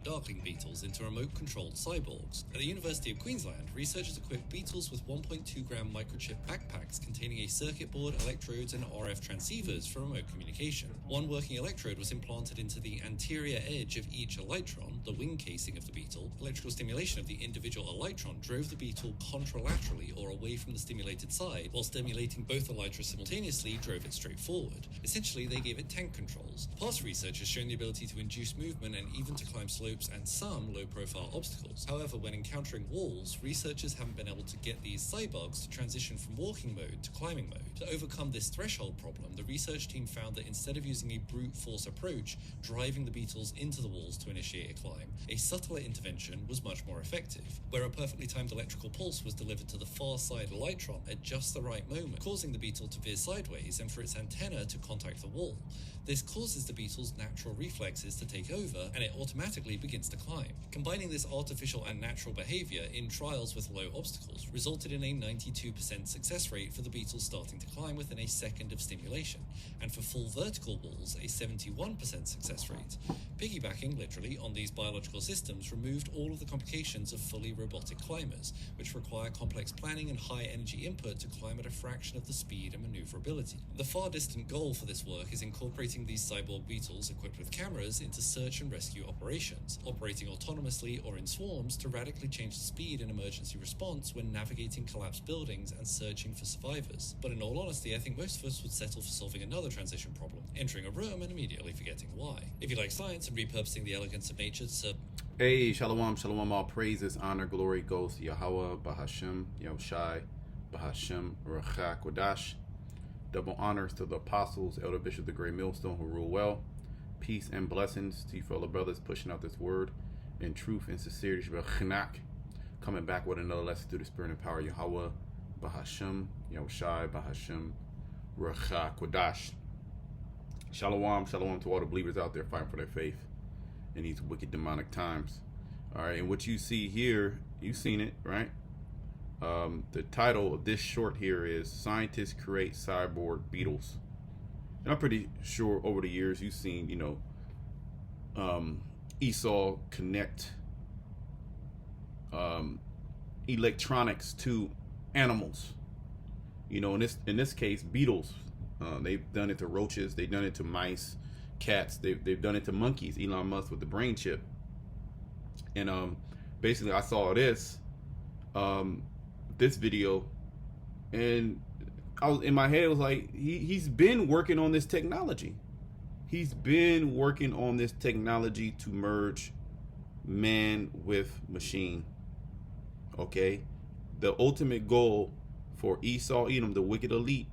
darkling beetles into remote-controlled cyborgs. At the University of Queensland, researchers equipped beetles with 1.2-gram microchip backpacks containing a circuit board, electrodes, and RF transceivers for remote communication. One working electrode was implanted into the anterior edge of each elytron, the wing casing of the beetle. Electrical stimulation of the individual elytron drove the beetle contralaterally or away from the stimulated side, while stimulating both elytra simultaneously drove it straight forward. Essentially, they gave it tank controls. Past research has shown the ability to induce movement and even to climb slopes and some low-profile obstacles. However, when encountering walls, researchers haven't been able to get these cyborgs to transition from walking mode to climbing mode. To overcome this threshold problem, the research team found that instead of using a brute force approach, driving the beetles into the walls to initiate a climb, a subtler intervention was much more effective, where a perfectly timed electrical pulse was delivered to the far side elytron at just the right moment, causing the beetle to veer sideways and for its antenna to contact the wall. This causes the beetle's natural reflexes to take over, and it automatically begins to climb. Combining this artificial and natural behavior in trials with low obstacles resulted in a 92% success rate for the beetles starting to climb within a second of stimulation, and for full vertical walls, a 71% success rate. Piggybacking, literally, on these biological systems removed all of the complications of fully robotic climbers, which require complex planning and high energy input to climb at a fraction of the speed and maneuverability. The far distant goal for this work is incorporating these cyborg beetles equipped with cameras into search and rescue operations, operating autonomously or in swarms to radically change the speed and emergency response when navigating collapsed buildings and searching for survivors. But in all honesty, I think most of us would settle for solving another transition problem, entering a room and immediately forgetting why. If you like science and repurposing the elegance of nature to Hey, shalom, shalom, all praises, honor, glory goes to Yahweh, Bahashem, Yahushai, Bahashem, Rachak, Wadash. Double honors to the apostles, Elder Bishop, the Great Millstone, who rule well. Peace and blessings to you fellow brothers pushing out this word in truth and sincerity. Coming back with another lesson through the spirit and power of Yahweh, Bahashem, Yahushai, Bahashem, Rachak, Wadash. Shalom, shalom to all the believers out there fighting for their faith in these wicked demonic times. All right, and what you see here, you've seen it, right? The title of this short here is Scientists Create Cyborg Beetles. And I'm pretty sure over the years you've seen, Esau connect electronics to animals. In this case, beetles. They've done it to roaches. They've done it to mice, cats. They've done it to monkeys. Elon Musk with the brain chip. And basically, I saw this video, and I was in my head. It was like he's been working on this technology. He's been working on this technology to merge man with machine. Okay, the ultimate goal for Esau Edom, the wicked elite,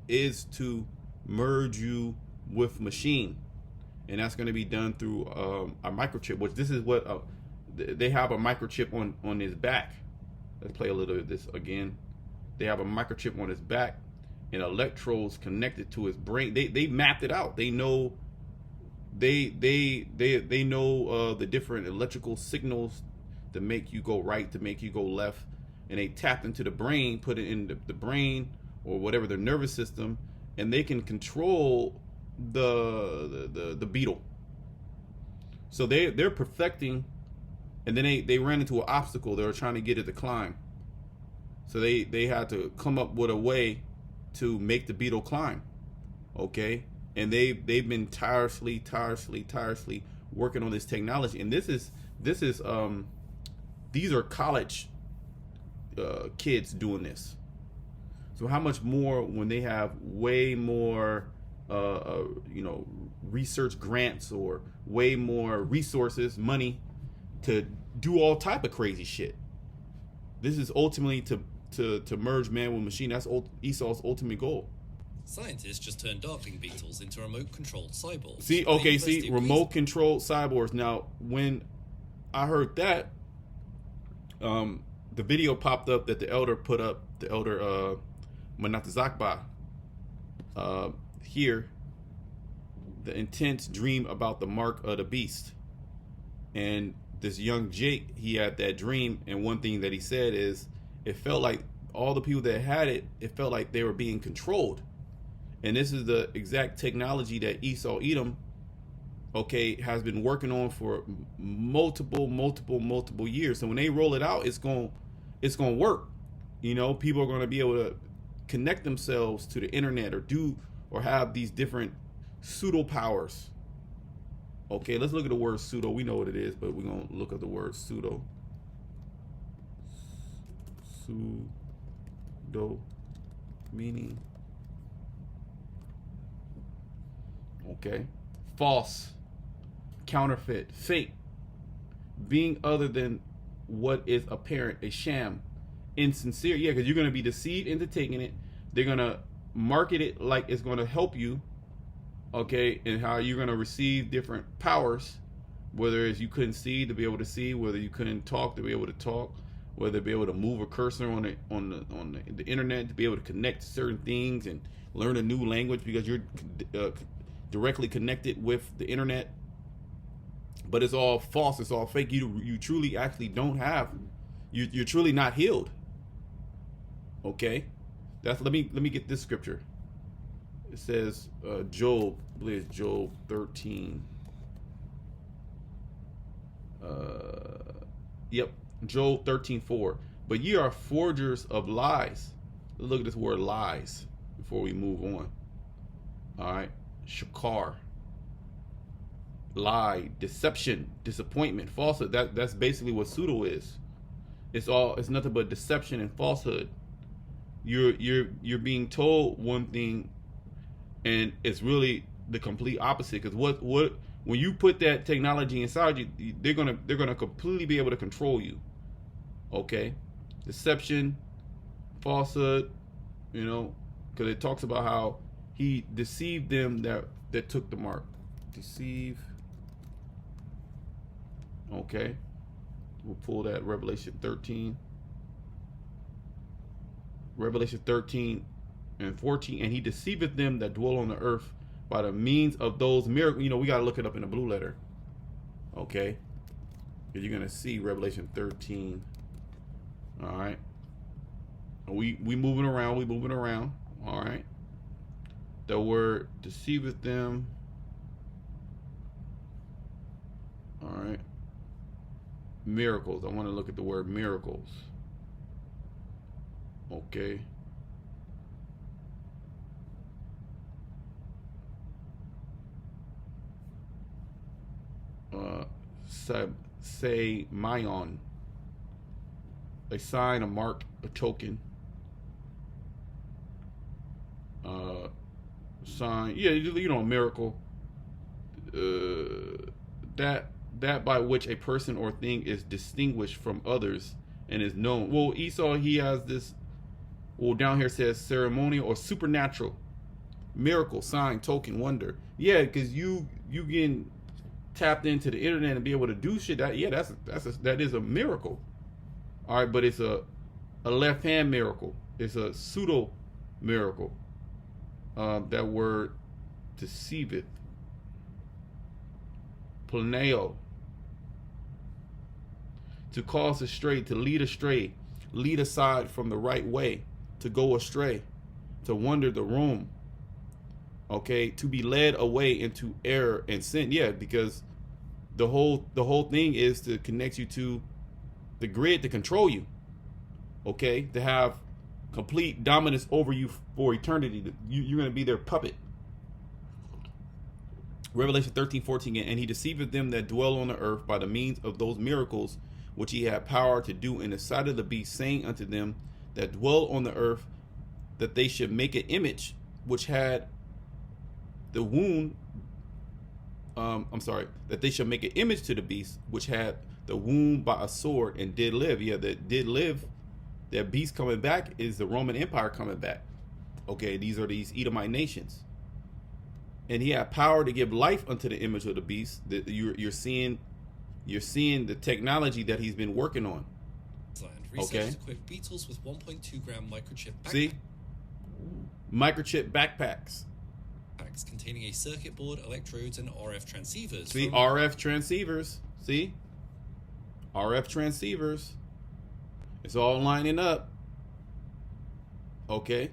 is to merge you with machine, and that's going to be done through a microchip. Which this is what they have, a microchip on his back. Let's play a little of this again. They have a microchip on his back and electrodes connected to his brain. They mapped it out. They know they know the different electrical signals to make you go right, to make you go left, and they tapped into the brain, put it in the brain or whatever, their nervous system, and they can control the beetle. So they're perfecting. And then they ran into an obstacle. They were trying to get it to climb. So they had to come up with a way to make the beetle climb. Okay? And they've been tirelessly working on this technology. And these are college kids doing this. So how much more when they have way more research grants or way more resources, money, to do all type of crazy shit. This is ultimately to merge man with machine. That's Esau's ultimate goal. Scientists just turned darkling beetles into remote-controlled cyborgs. See, remote-controlled cyborgs. Now, when I heard that, the video popped up that the elder put up, the elder Manatazakba, here, the intense dream about the mark of the beast. And this young Jake, he had that dream, and one thing that he said is it felt like all the people that had it, it felt like they were being controlled. And this is the exact technology that Esau Edom okay, has been working on for multiple years. So when they roll it out, it's going to work. You know, people are going to be able to connect themselves to the internet or have these different pseudo powers. Okay, let's look at the word pseudo. We know what it is, but we're going to look at the word pseudo. Pseudo meaning. Okay. False, counterfeit, fake, being other than what is apparent, a sham, insincere. Yeah, because you're going to be deceived into taking it. They're going to market it like it's going to help you. Okay, and how you're going to receive different powers, whether it's you couldn't see to be able to see, whether you couldn't talk to be able to talk, whether be able to move a cursor on the internet to be able to connect to certain things and learn a new language because you're directly connected with the internet. But it's all false. It's all fake. You truly actually don't have. You're truly not healed. Okay, let me get this scripture. It says Job, I believe it's Job 13. Yep, Job 13:4. But ye are forgers of lies. Let's look at this word lies before we move on. All right, shakar. Lie, deception, disappointment, falsehood. That's basically what pseudo is. It's nothing but deception and falsehood. You're being told one thing, and it's really the complete opposite. Because what when you put that technology inside you, they're gonna completely be able to control you. Okay, deception, falsehood. You know, because it talks about how he deceived them that took the mark. Deceive. Okay, we'll pull that Revelation 13. Revelation 13 and 14. And he deceiveth them that dwell on the earth by the means of those miracles. You know, we got to look it up in the blue letter. Okay, you're going to see Revelation 13. All right. We moving around. We moving around. All right. The word deceiveth them. All right. Miracles. I want to look at the word miracles. Okay. Say Mayon. A sign, a mark, a token. Sign. Yeah, you know, a miracle. That by which a person or thing is distinguished from others and is known. Well, Esau, he has this. Well, down here says ceremonial or supernatural, miracle, sign, token, wonder. Yeah, because you getting tapped into the internet and be able to do shit. That is a miracle. All right, but it's a left hand miracle. It's a pseudo miracle. That word deceiveth. Planeo. To cause astray, to lead astray, lead aside from the right way, to go astray, to wander the room. Okay, to be led away into error and sin. Yeah, because the whole thing is to connect you to the grid to control you. Okay, to have complete dominance over you for eternity. You're going to be their puppet. Revelation 13:14, and he deceiveth them that dwell on the earth by the means of those miracles which he had power to do in the sight of the beast, saying unto them that dwell on the earth, that they should make an image which had the wound. That they should make an image to the beast which had the wound by a sword and did live. Yeah, that did live. That beast coming back is the Roman Empire coming back. Okay, these are these Edomite nations. And he had power to give life unto the image of the beast. That you're seeing the technology that he's been working on. Researchers equipped beetles with 1.2 gram microchip backpacks. See? Microchip backpacks. Containing a circuit board, electrodes, and RF transceivers. See? RF transceivers. See? RF transceivers. It's all lining up. Okay.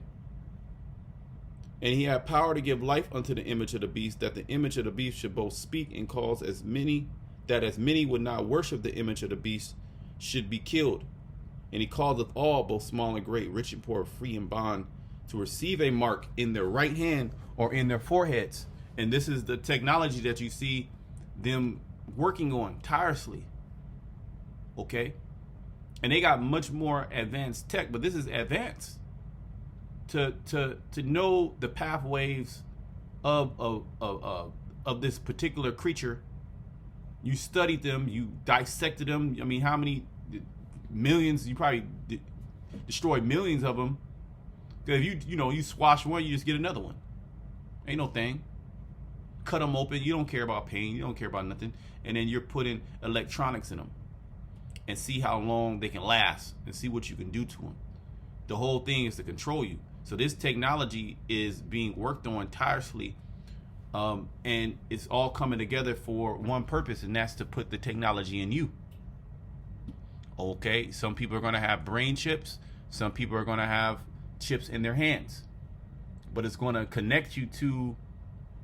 And he had power to give life unto the image of the beast, that the image of the beast should both speak and cause as many would not worship the image of the beast should be killed. And he causeth all, both small and great, rich and poor, free and bond, to receive a mark in their right hand or in their foreheads. And this is the technology that you see them working on tirelessly. Okay? And they got much more advanced tech, but this is advanced. To know the pathways of this particular creature, you studied them, you dissected them. I mean, how many millions? You probably destroyed millions of them. Because if you squash one, you just get another one. Ain't no thing. Cut them open. You don't care about pain. You don't care about nothing. And then you're putting electronics in them and see how long they can last and see what you can do to them. The whole thing is to control you. So this technology is being worked on tirelessly, and it's all coming together for one purpose, and that's to put the technology in you. Okay, some people are going to have brain chips. Some people are going to have chips in their hands. But it's going to connect you to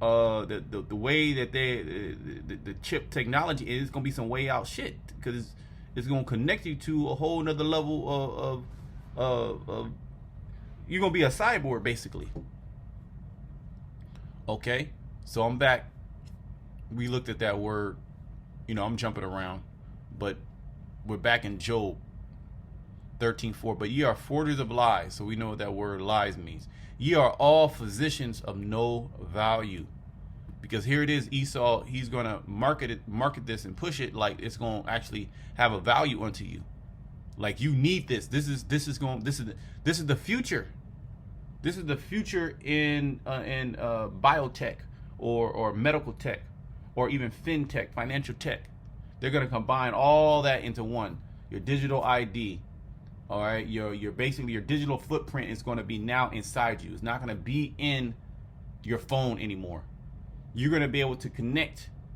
the way that the chip technology is going to be some way out shit, because it's going to connect you to a whole nother level of you're going to be a cyborg, basically. Okay, so I'm back. We looked at that word. I'm jumping around, but we're back in Job 13:4. But ye are forgers of lies. So we know what that word lies means. Ye are all physicians of no value. Because here it is, Esau, he's going to market this and push it like it's going to actually have a value unto you. Like, you need this. This is the future. This is the future in biotech or medical tech or even fintech, financial tech. They're going to combine all that into one. Your digital ID, all right. Your basically your digital footprint is going to be now inside you. It's not going to be in your phone anymore. You're going to be able to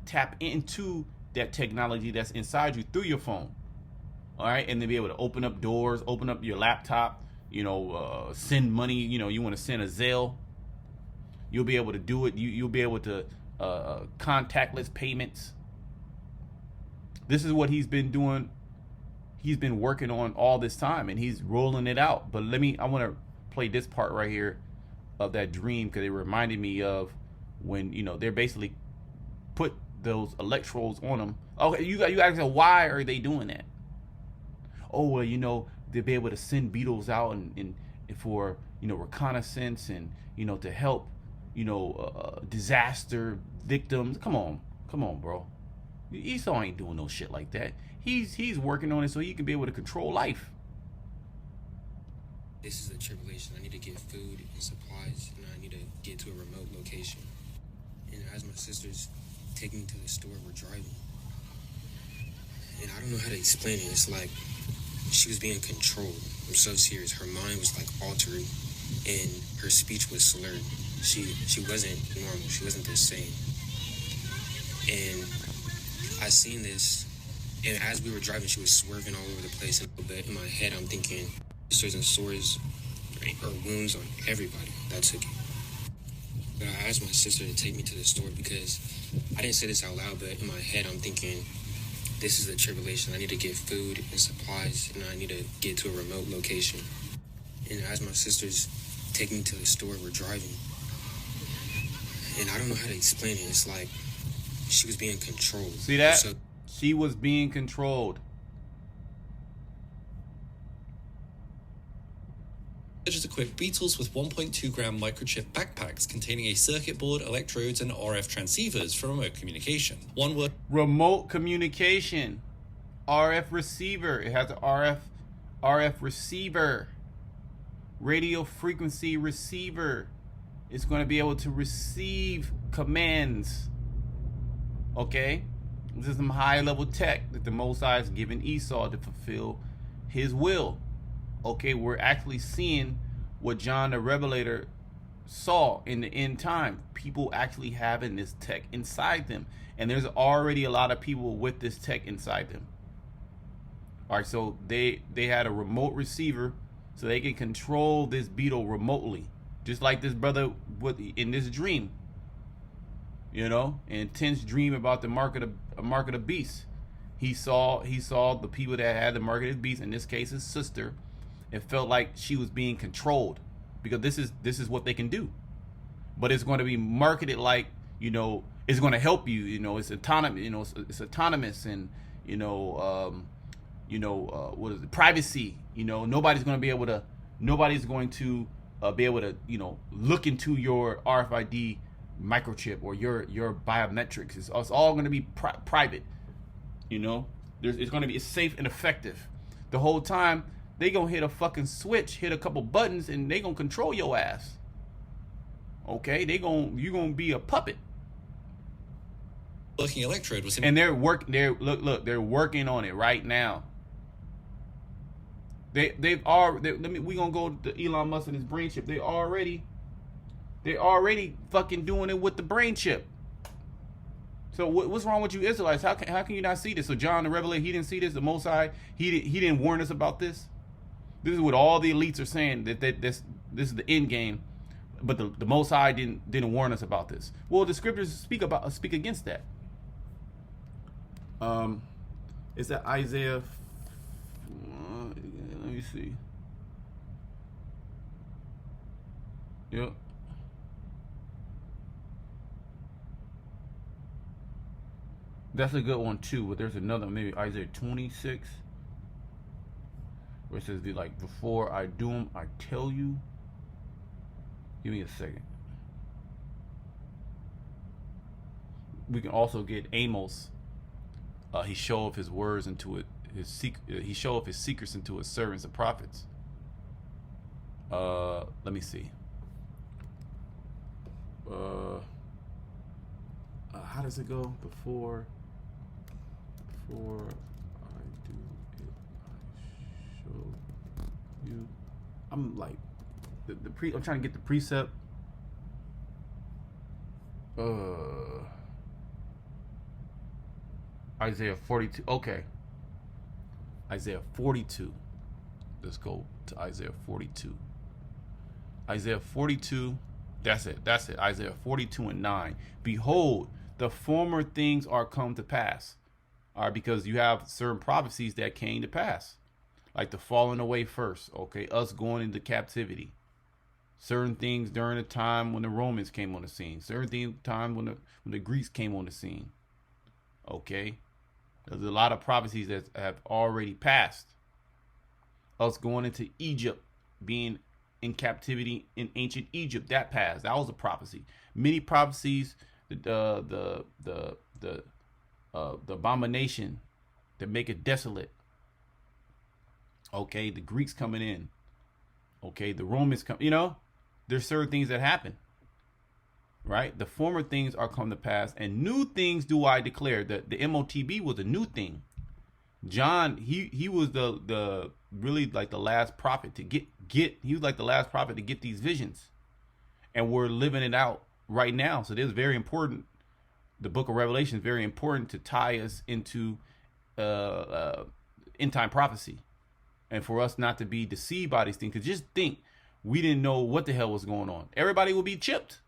tap into that technology that's inside you through your phone. All right, and then be able to open up doors, open up your laptop, send money. You want to send a Zelle, you'll be able to do it. You'll be able to contactless payments. This is what he's been doing. He's been working on all this time, and he's rolling it out. But I want to play this part right here of that dream, because it reminded me of when they're basically put those electrodes on them. Okay, you guys say, why are they doing that? Oh, well, they'll be able to send beetles out and for reconnaissance and to help disaster victims. Come on, bro. Esau ain't doing no shit like that. He's working on it so he can be able to control life. This is a tribulation. I need to get food and supplies, and I need to get to a remote location. And as my sisters take me to the store, we're driving. And I don't know how to explain it. It's like she was being controlled. I'm so serious. Her mind was like altered, and her speech was slurred. She wasn't normal. She wasn't the same. And I seen this, and as we were driving, she was swerving all over the place. But in my head, I'm thinking, sisters and sores, right, or wounds on everybody that took it. But I asked my sister to take me to the store because I didn't say this out loud, but in my head, I'm thinking, this is a tribulation. I need to get food and supplies, and I need to get to a remote location. And as my sisters take me to the store, we're driving. And I don't know how to explain it. It's like she was being controlled. See that? She was being controlled. Researchers equipped beetles with 1.2 gram microchip backpacks containing a circuit board, electrodes, and RF transceivers for remote communication. One word: remote communication. RF receiver. It has an RF receiver. Radio frequency receiver. It's going to be able to receive commands. Okay? This is some high level tech that the Most High is giving Esau to fulfill his will. Okay, we're actually seeing what John the Revelator saw in the end time. People actually having this tech inside them. And there's already a lot of people with this tech inside them. All right, so they had a remote receiver so they can control this beetle remotely. Just like this brother in this dream, an intense dream about the mark of the beast. He saw the people that had the mark of the beast, in this case his sister. It felt like she was being controlled, because this is what they can do. But it's going to be marketed like, it's going to help you. It's autonomous. It's autonomous, and what is it? Privacy. Nobody's going to be able to look into your RFID microchip or your biometrics. It's all going to be private. It's going to be safe and effective. The whole time they gonna hit a fucking switch, hit a couple buttons, and they gonna control your ass. Okay, you gonna be a puppet. Working electrode was, and they're working on it right now. We gonna go to Elon Musk and his brain chip. They already fucking doing it with the brain chip. So what's wrong with you Israelites? How can you not see this? So John the Revelator, he didn't see this. The Most High, he didn't warn us about this. This is what all the elites are saying, that this is the end game, but the Most High didn't warn us about this. Well, the scriptures speak against that. Is that Isaiah? Let me see. Yep. That's a good one too, but there's another, maybe Isaiah 26, where it says, before I do them, I tell you. Give me a second. We can also get Amos. He show of his words into it. He show of his secrets into his servants and prophets. Let me see. How does it go? Before I do it, I show you. I'm like I'm trying to get the precept. Isaiah 42. Okay. Isaiah 42. Let's go to Isaiah 42. Isaiah 42. That's it. Isaiah 42 and 9. Behold, the former things are come to pass. All right, because you have certain prophecies that came to pass. Like the falling away first. Okay, us going into captivity. Certain things during the time when the Romans came on the scene. Certain things time when the Greeks came on the scene. Okay. There's a lot of prophecies that have already passed. Us going into Egypt, being in captivity in ancient Egypt, that passed. That was a prophecy. Many prophecies, the abomination that make it desolate. Okay, the Greeks coming in. Okay, the Romans come. There's certain things that happen. Right? The former things are come to pass, and new things do I declare. The MOTB was a new thing. John, he was the really like the last prophet to get he was like the last prophet to get these visions. And we're living it out right now. So this is very important. The book of Revelation is very important to tie us into end time prophecy. And for us not to be deceived by these things. Because just think, we didn't know what the hell was going on. Everybody will be chipped.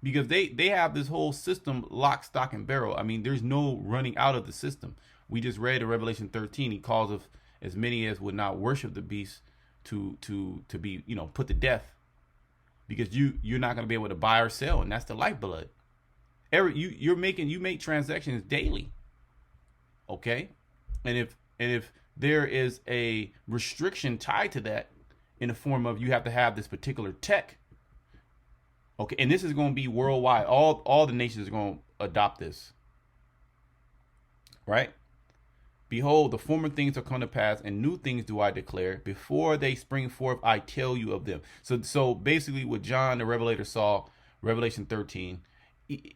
Because they have this whole system lock, stock, and barrel. I mean, there's no running out of the system. We just read in Revelation 13, he calls of as many as would not worship the beast to be, put to death. Because you're not going to be able to buy or sell, and that's the lifeblood. You make transactions daily. Okay? And if there is a restriction tied to that in the form of you have to have this particular tech. Okay, and this is going to be worldwide. All the nations are going to adopt this. Right? Behold, the former things are come to pass, and new things do I declare. Before they spring forth, I tell you of them. So basically, what John the Revelator saw, Revelation 13, he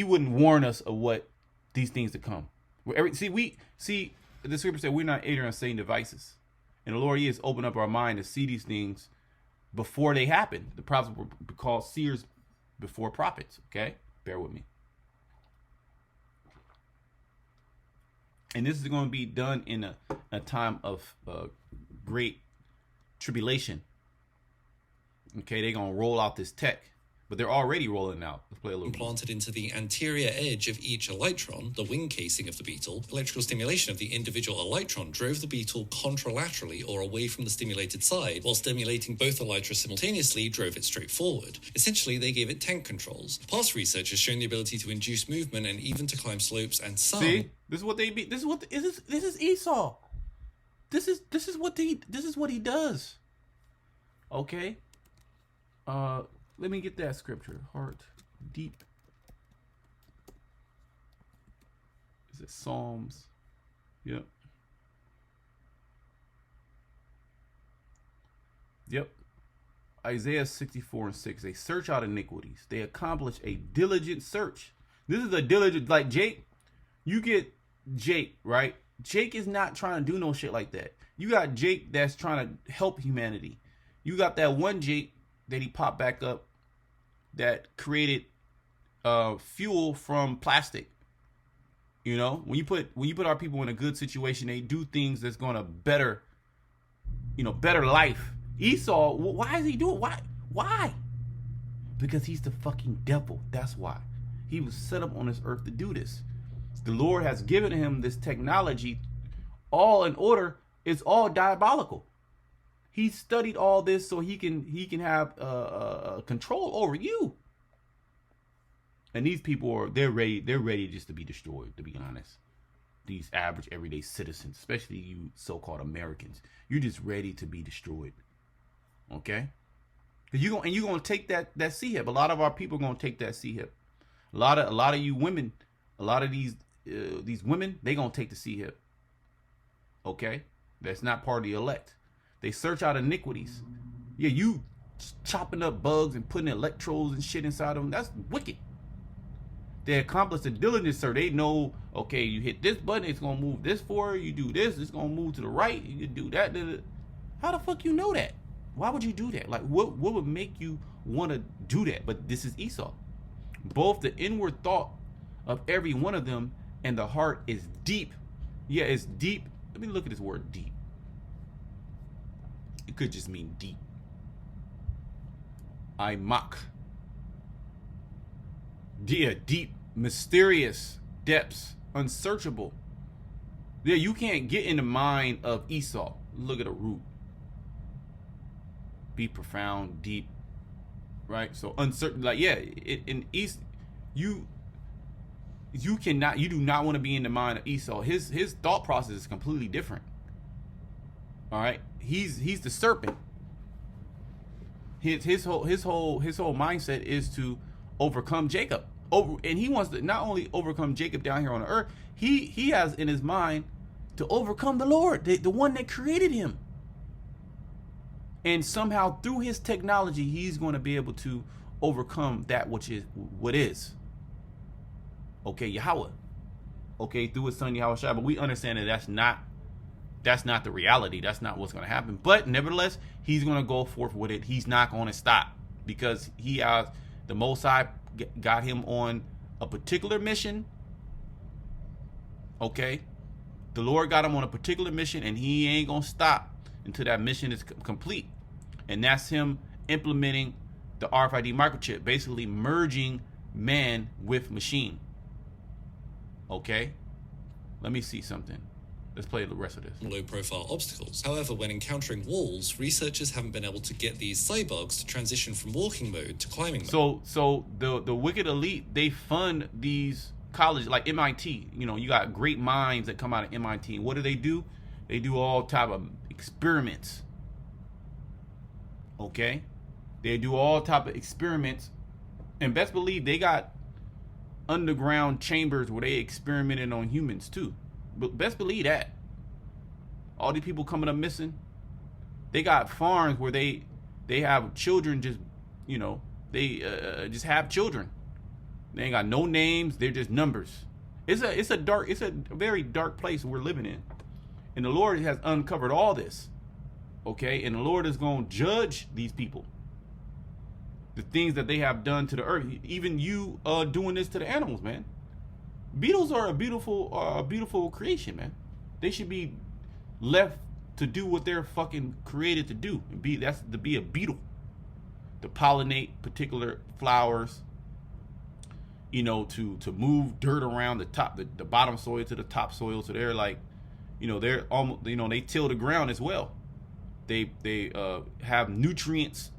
wouldn't warn us of what these things to come. See, the scripture said we're not ignorant of Satan devices, and the Lord is open up our mind to see these things before they happen. The prophets were called seers before prophets. Okay, bear with me. And this is going to be done in a time of great tribulation. Okay, they're gonna roll out this tech, but they're already rolling out. Let's play a little. Implanted into the anterior edge of each elytron, the wing casing of the beetle, electrical stimulation of the individual elytron drove the beetle contralaterally or away from the stimulated side, while stimulating both elytra simultaneously drove it straight forward. Essentially, they gave it tank controls. Past research has shown the ability to induce movement and even to climb slopes and some. See, this is what they be. This is Esau. This is what he does. Okay. Let me get that scripture. Heart deep. Is it Psalms? Yep. Isaiah 64:6. They search out iniquities. They accomplish a diligent search. This is a diligent, like Jake. You get Jake, right? Jake is not trying to do no shit like that. You got Jake that's trying to help humanity. You got that one Jake that he popped back up that created fuel from plastic. You know, when you put our people in a good situation, they do things that's gonna better life. Esau, why is he doing? Why? Because he's the fucking devil. That's why. He was set up on this earth to do this. The Lord has given him this technology, all in order. It's all diabolical. He studied all this so he can have control over you. And these people they're ready just to be destroyed, to be honest. These average everyday citizens, especially you so-called Americans, you're just ready to be destroyed. Okay? You're gonna take that C-hip. A lot of our people are gonna take that C-hip. A lot of you women, a lot of these women, they gonna take the C-hip. Okay? That's not part of the elect. They search out iniquities. Yeah, you chopping up bugs and putting electrodes and shit inside them. That's wicked. They accomplish the diligence, sir. They know, okay, you hit this button, it's going to move this forward. You do this, it's going to move to the right. You do that. How the fuck you know that? Why would you do that? Like, what would make you want to do that? But this is Esau. Both the inward thought of every one of them and the heart is deep. Yeah, it's deep. Let me look at this word deep. It could just mean deep. I mock. Yeah, deep, mysterious depths, unsearchable. Yeah, you can't get in the mind of Esau. Look at the root. Be profound, deep, right? So uncertain, like, yeah, in East, you do not want to be in the mind of Esau. His thought process is completely different. All right, he's the serpent. His whole mindset is to overcome Jacob. And he wants to not only overcome Jacob down here on the earth, he has in his mind to overcome the Lord, the one that created him. And somehow through his technology, he's going to be able to overcome that which is what is. Okay, Yahweh. Okay, through his son Yahweh Shai. But we understand that that's not the reality. That's not what's going to happen. But nevertheless, he's going to go forth with it. He's not going to stop because he has the Most High got him on a particular mission. Okay, the Lord got him on a particular mission, and he ain't going to stop until that mission is complete. And that's him implementing the RFID microchip, basically merging man with machine. Okay, let me see something. Let's play the rest of this. Low-profile obstacles. However, when encountering walls, researchers haven't been able to get these cyborgs to transition from walking mode to climbing mode. So the wicked elite, they fund these colleges like MIT. You know, you got great minds that come out of MIT. And what do? They do all type of experiments. Okay, they do all type of experiments, and best believe they got underground chambers where they experimented on humans too. But best believe that. All these people coming up missing, they got farms where they have children just, you know, they just have children. They ain't got no names, they're just numbers. It's a very dark place we're living in. And the Lord has uncovered all this. Okay? And the Lord is going to judge these people. The things that they have done to the earth. Even you doing this to the animals, man. Beetles are a beautiful creation, man. They should be left to do what they're fucking created to do. That's to be a beetle, to pollinate particular flowers. You know, to move dirt around the bottom soil to the top soil. So they're like, you know, they're almost, you know, they till the ground as well. They have nutrients.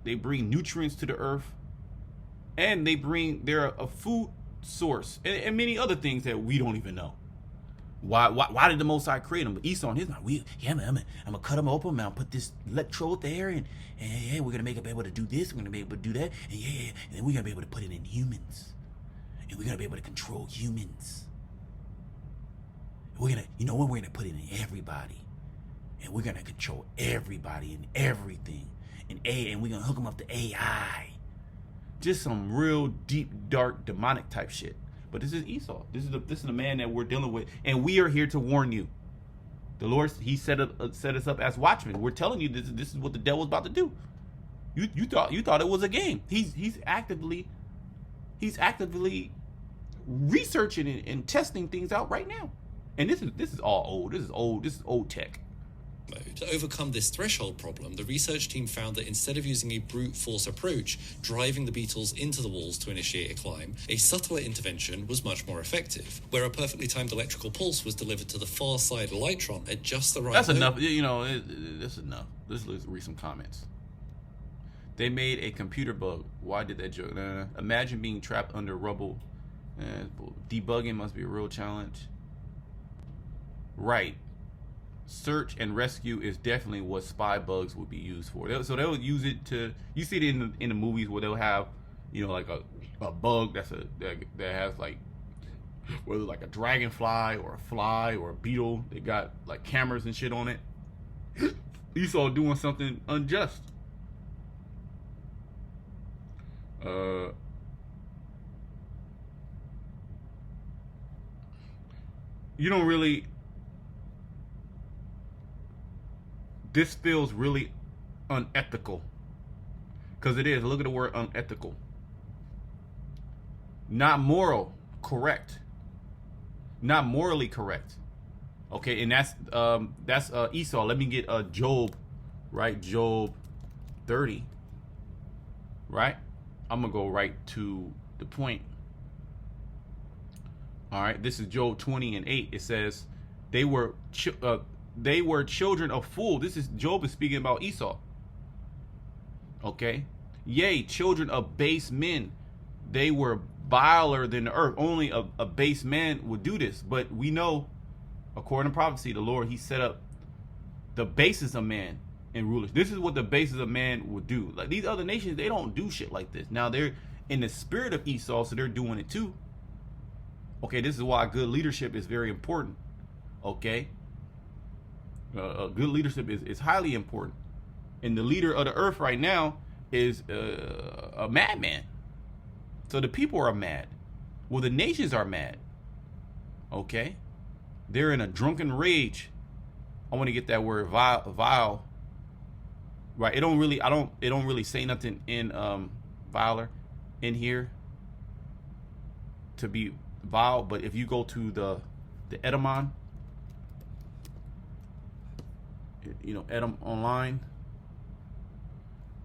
They bring nutrients to the earth, and they're a food source, and many other things that we don't even know. Why did the Most High create them? But Esau, in his mind, I'm gonna cut them open. I'm gonna put this electrode there, and we're gonna be able to do this. We're gonna be able to do that, and then we're gonna be able to put it in humans, and we're gonna be able to control humans. We're gonna put it in everybody, and we're gonna control everybody and everything, and we're gonna hook them up to AI. Just some real deep, dark, demonic type shit. But this is Esau. This is the man that we're dealing with, and we are here to warn you. The Lord, He set us up as watchmen. We're telling you this is what the devil's about to do. You thought it was a game. He's actively researching and testing things out right now. And this is all old. This is old tech. To overcome this threshold problem, the research team found that instead of using a brute force approach, driving the beetles into the walls to initiate a climb, a subtler intervention was much more effective, where a perfectly timed electrical pulse was delivered to the far side elytron at just the right That's moment. enough. You know, that's enough. Let's read some comments. They made a computer bug. Why did that joke? Imagine being trapped under rubble. Debugging must be a real challenge. Right. Search and rescue is definitely what spy bugs would be used for. So they'll use it to. You see it in the movies where they'll have, you know, like a bug that has like, whether like a dragonfly or a fly or a beetle. They got like cameras and shit on it. Esau doing something unjust. You don't really. This feels really unethical. Because it is. Look at the word unethical. Not moral. Correct. Not morally correct. Okay, and that's Esau. Let me get Job, right? Job 30. Right? I'm going to go right to the point. All right, this is Job 20:8. It says, they were children of fools. This is Job is speaking about Esau. Okay. Yea, children of base men. They were viler than the earth. Only a base man would do this. But we know, according to prophecy, the Lord, He set up the basis of man in rulers. This is what the basis of man would do. Like these other nations, they don't do shit like this. Now they're in the spirit of Esau, so they're doing it too. Okay, this is why good leadership is very important. Okay. Good leadership is highly important, and the leader of the earth right now is a madman. So the people are mad. Well, the nations are mad. Okay, they're in a drunken rage. I want to get that word vile. Right? It don't really say nothing in viler in here to be vile. But if you go to the etymon. You know, Edom online,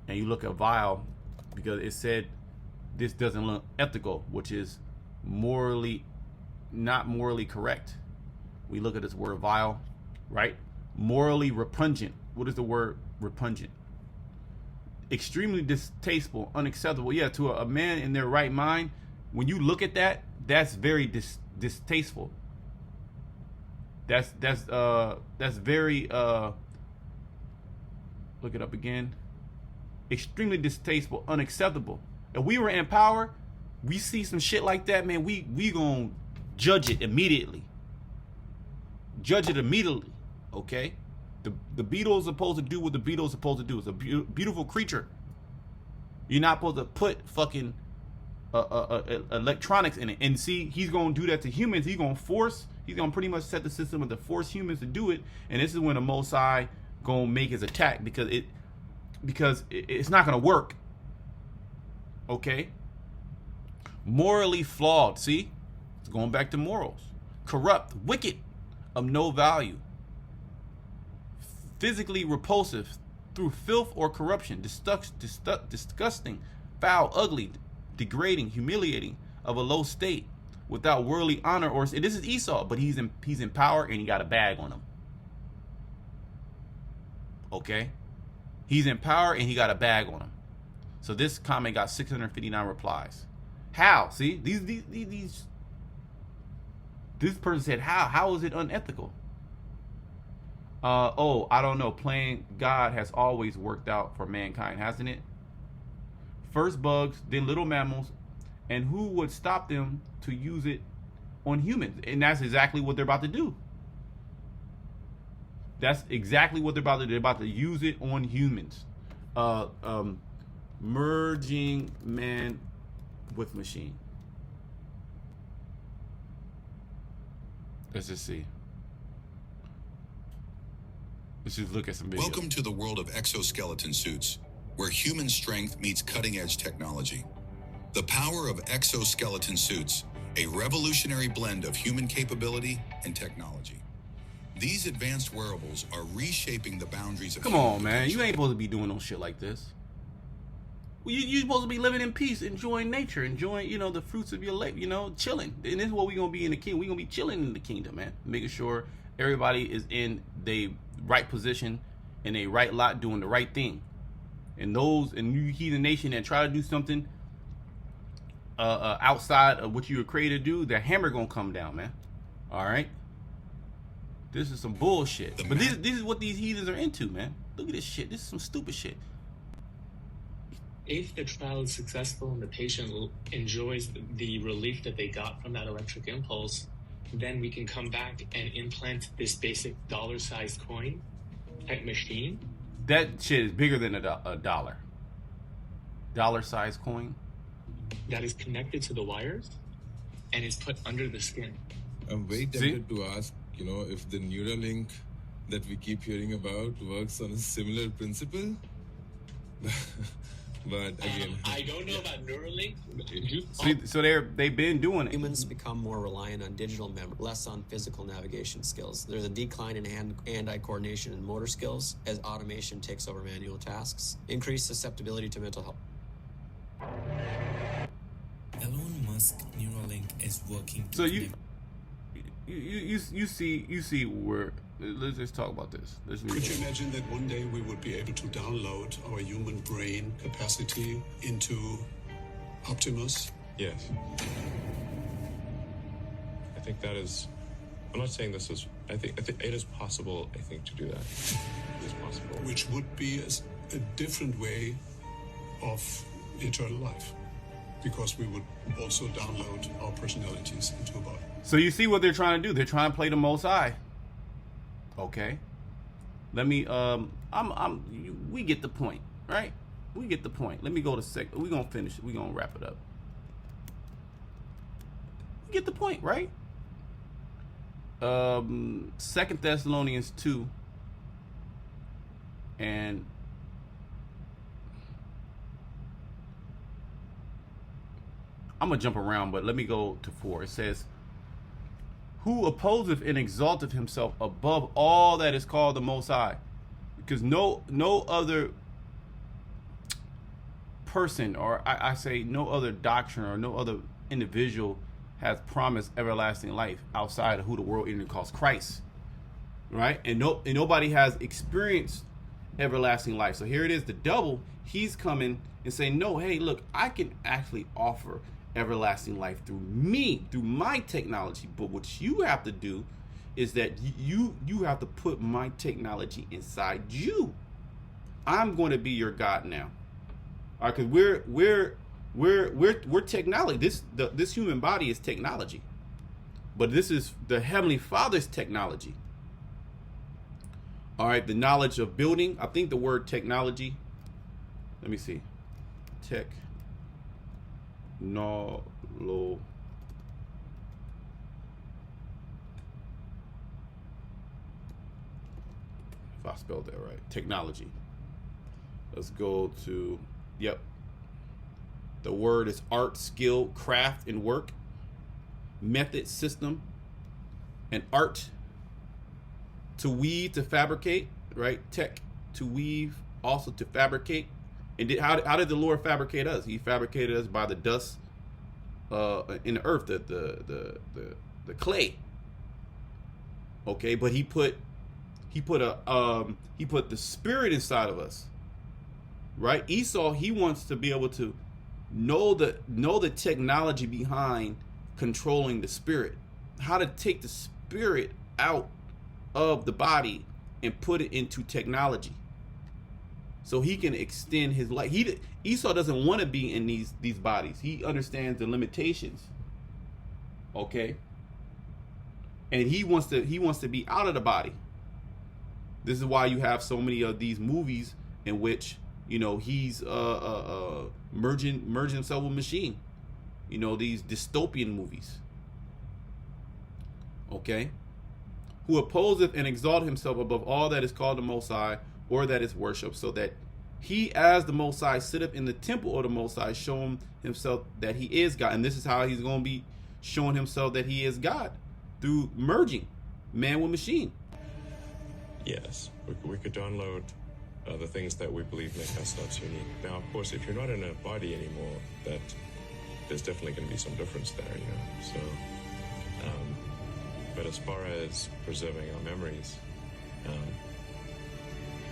and you look at vile, because it said this doesn't look ethical, which is not morally correct. We look at this word vile, right? Morally repugnant. What is the word repugnant? Extremely distasteful, unacceptable. Yeah, to a man in their right mind, when you look at that, that's very distasteful. That's very look it up again. Extremely distasteful, unacceptable. If we were in power, we see some shit like that, man, we gonna judge it immediately. Judge it immediately, okay? The beetle is supposed to do what the beetle is supposed to do. It's a beautiful creature. You're not supposed to put fucking electronics in it. And see, he's gonna do that to humans. He's gonna pretty much set the system up to force humans to do it. And this is when the Most High gonna make his attack, because it's not gonna work. Okay? Morally flawed. See? It's going back to morals. Corrupt, wicked, of no value. physically repulsive through filth or corruption, disgusting, foul, ugly, degrading, humiliating, of a low state, without worldly honor or. And this is Esau, but he's in power and he got a bag on him. Okay, he's in power and he got a bag on him. So this comment got 659 replies. How? See, this person said, how is it unethical? I don't know. Playing God has always worked out for mankind, hasn't it? First bugs, then little mammals, and who would stop them to use it on humans? And that's exactly what they're about to do. That's exactly what they're about to do. They're about to use it on humans. Merging man with machine. Let's just see. Let's just look at some videos. Welcome to the world of exoskeleton suits, where human strength meets cutting-edge technology. The power of exoskeleton suits, a revolutionary blend of human capability and technology. These advanced wearables are reshaping the boundaries of Come on, man. You ain't supposed to be doing no shit like this. Well, you're supposed to be living in peace, enjoying nature, enjoying, the fruits of your life, chilling. And this is what we're going to be in the kingdom. We're going to be chilling in the kingdom, man. Making sure everybody is in the right position, in a right lot, doing the right thing. And you heathen nation that try to do something outside of what you were created to do, the hammer going to come down, man. All right? This is some bullshit. But this is what these heathens are into, man. Look at this shit. This is some stupid shit. If the trial is successful and the patient enjoys the relief that they got from that electric impulse, then we can come back and implant this basic dollar-sized coin type machine. That shit is bigger than a dollar. Dollar-sized coin. That is connected to the wires and is put under the skin. I'm very tempted to ask, if the Neuralink that we keep hearing about works on a similar principle. But again, I don't know about Neuralink. So they've been doing it. Humans become more reliant on digital memory, less on physical navigation skills. There's a decline in hand-eye coordination and motor skills as automation takes over manual tasks. Increased susceptibility to mental health. Elon Musk Neuralink is working. So you see where. Let's just talk about this. Could you imagine that one day we would be able to download our human brain capacity into Optimus? Yes. I think that is. I'm not saying this is. I think it is possible. I think to do that. It is possible. Which would be a different way of eternal life, because we would also download our personalities into a body. So you see what they're trying to do? They're trying to play the Most High. Okay. Let me. We get the point, right? We get the point. Let me go to We're gonna finish. We're gonna wrap it up. We get the point, right? 2 Thessalonians 2, and I'm gonna jump around, but let me go to 4. It says, who opposeth and exalteth himself above all that is called the Most High, because no other person, or I say no other doctrine or no other individual has promised everlasting life outside of who the world even calls Christ, right? And nobody has experienced everlasting life. So here it is, the devil, he's coming and saying, no, hey, look, I can actually offer everlasting life through me, through my technology. But what you have to do is that you have to put my technology inside you. I'm going to be your God now. All right, because we're technology. This human body is technology, but this is the Heavenly Father's technology. All right, the knowledge of building. I think the word technology. Let me see. If I spelled that right. Technology. Let's go to, yep. The word is art, skill, craft, and work. Method, system, and art. To weave, to fabricate. right? Tech, to weave, also to fabricate. And how did the Lord fabricate us? He fabricated us by the dust in the earth, the clay. Okay, but he put the spirit inside of us. Right? Esau, he wants to be able to know the technology behind controlling the spirit. How to take the spirit out of the body and put it into technology, so he can extend his life. Esau doesn't want to be in these bodies. He understands the limitations. Okay, and he wants to be out of the body. This is why you have so many of these movies in which, you know, he's merging himself with machine. You know, these dystopian movies. Okay, who opposeth and exalt himself above all that is called the Most High, or that is worshipped, so that he, as the Most High, sitteth in the temple of the Most High, showing himself that he is God. And this is how he's going to be showing himself that he is God, through merging man with machine. Yes, we could download the things that we believe make ourselves unique. Now, of course, if you're not in a body anymore, that there's definitely going to be some difference there, you know. So, but as far as preserving our memories,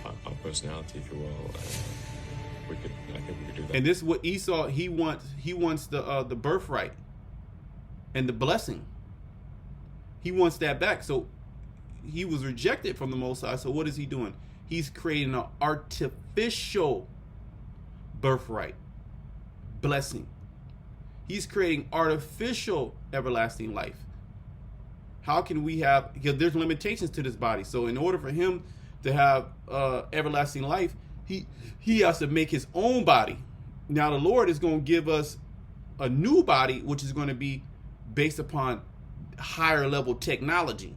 our personality, if you will, I think we could do that. And this is what Esau, he wants the birthright and the blessing. He wants that back. So he was rejected from the Most High. So what is he doing? He's creating an artificial birthright, blessing. He's creating artificial everlasting life. How can we have, because there's limitations to this body. So in order for him to have everlasting life, he has to make his own body. Now the Lord is going to give us a new body, which is going to be based upon higher level technology.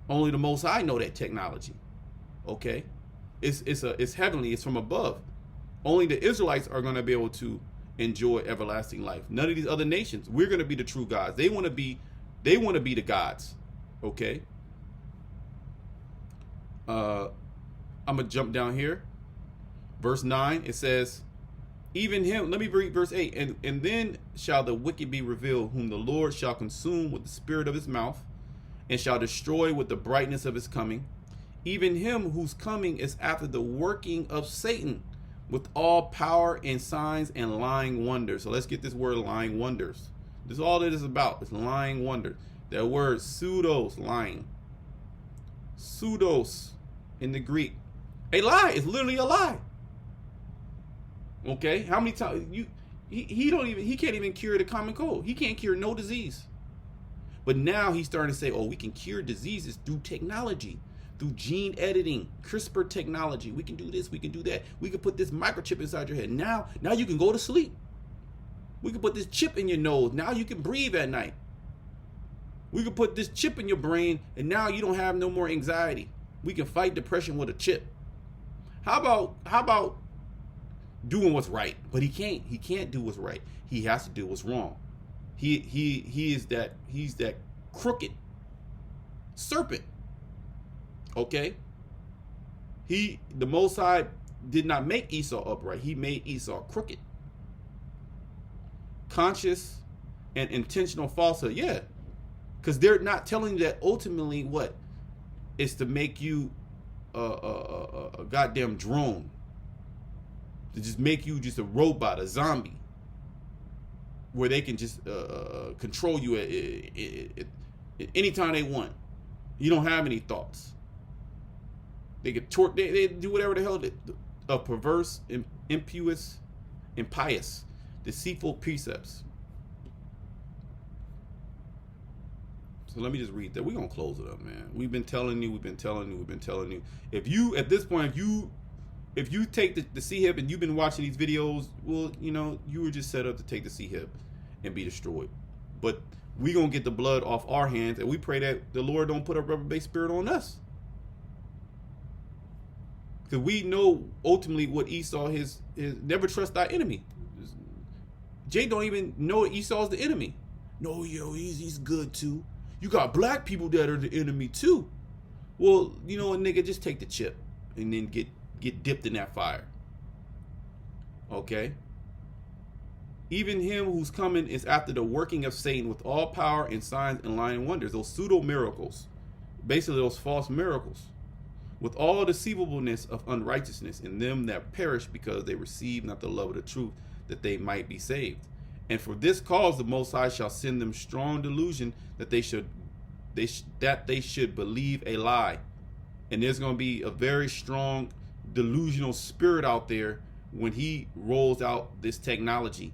Only the Most High know that technology. Okay, it's heavenly. It's from above. Only the Israelites are going to be able to enjoy everlasting life. None of these other nations. We're going to be the true gods. They want to be the gods. Okay. I'm gonna jump down here. Verse 9. It says, even him. Let me read verse 8. And then shall the wicked be revealed, whom the Lord shall consume with the spirit of his mouth, and shall destroy with the brightness of his coming. Even him whose coming is after the working of Satan, with all power and signs and lying wonders. So let's get this word, lying wonders. This is all it is about. It's lying wonders. That word pseudos, lying. Pseudos in the Greek. A lie is literally a lie. Okay? How many times he can't even cure the common cold. He can't cure no disease. But now he's starting to say, oh, we can cure diseases through technology, through gene editing, CRISPR technology. We can do this, we can do that. We can put this microchip inside your head. Now you can go to sleep. We can put this chip in your nose. Now you can breathe at night. We can put this chip in your brain, and now you don't have no more anxiety. We can fight depression with a chip. How about doing what's right? But he can't do what's right. He has to do what's wrong. He's that crooked serpent. Okay? The Most High did not make Esau upright. He made Esau crooked. Conscious and intentional falsehood. Yeah. Because they're not telling you that ultimately what is to make you a goddamn drone. To just make you just a robot, a zombie. Where they can just control you at any time they want. You don't have any thoughts. They can they do whatever the hell perverse, impious, impious, deceitful precepts. So let me just read that. We're gonna close it up, man. We've been telling you. If you at this point, if you take the C-hip and you've been watching these videos, well, you know, you were just set up to take the C-hip and be destroyed. But we gonna get the blood off our hands, and we pray that the Lord don't put a rubber-based spirit on us. Because we know ultimately what Esau is never trust thy enemy. Jay don't even know Esau's the enemy. No, yo, he's good too. You got black people that are the enemy too. Well, you know what, nigga, just take the chip and then get dipped in that fire. Okay? Even him who's coming is after the working of Satan with all power and signs and lying wonders, those pseudo miracles, basically those false miracles, with all deceivableness of unrighteousness in them that perish, because they receive not the love of the truth, that they might be saved. And for this cause the Most High shall send them strong delusion that they should believe a lie. And there's going to be a very strong delusional spirit out there when he rolls out this technology.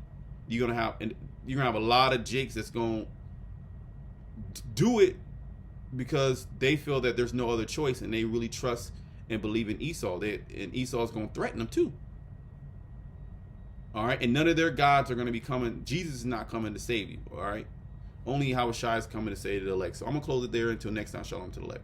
You're gonna have a lot of jakes that's gonna do it because they feel that there's no other choice, and they really trust and believe in Esau. And Esau's gonna threaten them too. All right, and none of their gods are gonna be coming. Jesus is not coming to save you. All right, only Yahushua is coming to save the elect. So I'm gonna close it there until next time. Shalom to the elect.